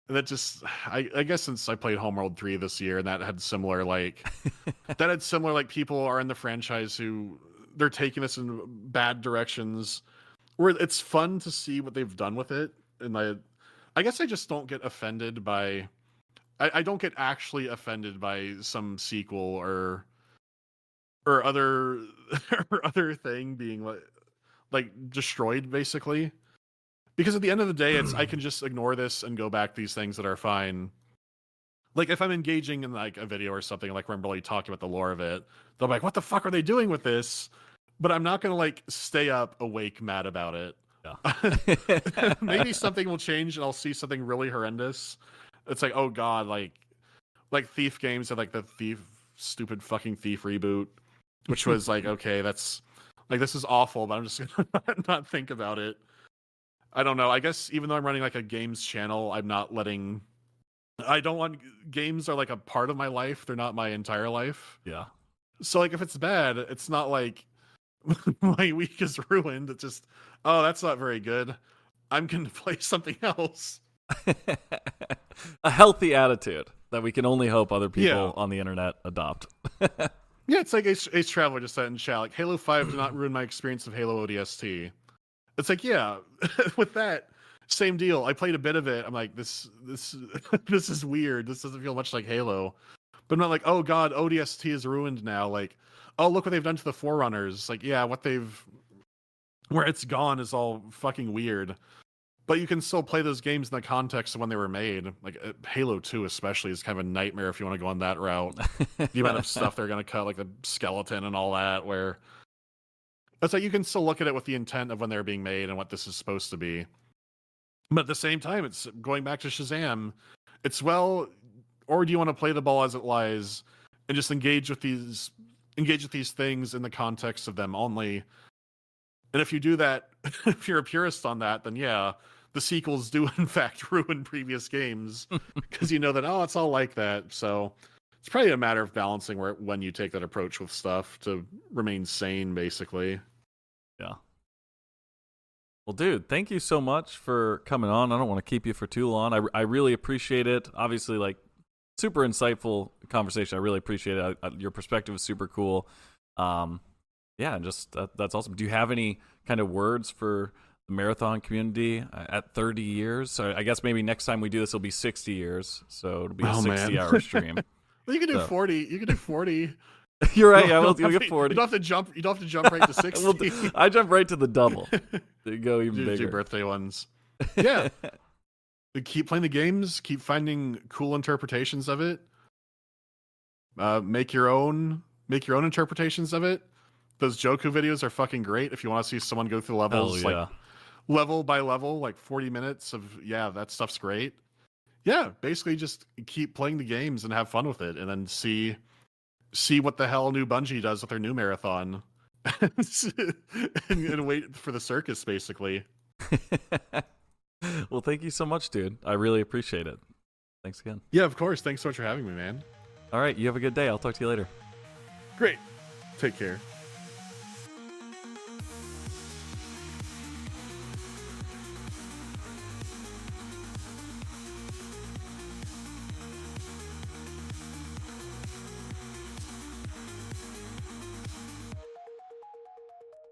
And that just, I guess since I played Homeworld 3 this year, and that had similar like people are in the franchise who they're taking this in bad directions, where it's fun to see what they've done with it. And I guess I just don't get offended by, I don't get actually offended by some sequel or other or other thing being like destroyed, basically. Because at the end of the day, it's I can just ignore this and go back to these things that are fine. Like if I'm engaging in like a video or something, like where I'm really talking about the lore of it, they'll be like, "What the fuck are they doing with this?" But I'm not gonna like stay up awake mad about it. Yeah. Maybe something will change and I'll see something really horrendous. It's like, oh god, like Thief games had like the stupid fucking Thief reboot, which was like, okay, that's like this is awful, but I'm just gonna not think about it. I don't know. I guess even though I'm running like a games channel, I don't want games are like a part of my life. They're not my entire life. Yeah. So like if it's bad, it's not like my week is ruined. It's just, oh, that's not very good. I'm going to play something else. A healthy attitude that we can only hope other people on the internet adopt. Yeah, it's like Ace Traveler just said in chat, like Halo 5 did not ruin my experience of Halo ODST. It's like, yeah, with that, same deal. I played a bit of it. I'm like, this this is weird. This doesn't feel much like Halo. But I'm not like, oh god, ODST is ruined now. Like, oh, look what they've done to the Forerunners. Like, yeah, where it's gone is all fucking weird. But you can still play those games in the context of when they were made. Like Halo 2 especially is kind of a nightmare if you want to go on that route. The amount of stuff they're going to cut, like the skeleton and all that, where it's like you can still look at it with the intent of when they're being made and what this is supposed to be. But at the same time, it's going back to Shazam. It's or do you want to play the ball as it lies and just engage with these things in the context of them only? And if you do that, if you're a purist on that, then yeah, the sequels do in fact ruin previous games because you know that, oh, it's all like that. So it's probably a matter of balancing when you take that approach with stuff to remain sane, basically. Yeah. Well, dude, thank you so much for coming on. I don't want to keep you for too long. I really appreciate it. Obviously, like, super insightful conversation. I really appreciate it. Your perspective is super cool. Yeah, and just that's awesome. Do you have any kind of words for the marathon community at 30 years? So I guess maybe next time we do this, it'll be 60 years. So it'll be a 60-hour stream. Well, you can do 40. You can do 40. You're right. Yeah, we'll get 40. You don't have to jump right to 60. I jump right to the double. To go even bigger. Do birthday ones. Yeah. Keep playing the games. Keep finding cool interpretations of it. Make your own interpretations of it. Those Joku videos are fucking great. If you want to see someone go through levels, like level by level, like 40 minutes of that stuff's great. Yeah, basically just keep playing the games and have fun with it, and then see what the hell new Bungie does with their new marathon, and wait for the circus, basically. Well, thank you so much, dude. I really appreciate it. Thanks again. Yeah, of course. Thanks so much for having me, man. All right, you have a good day. I'll talk to you later. Great. Take care.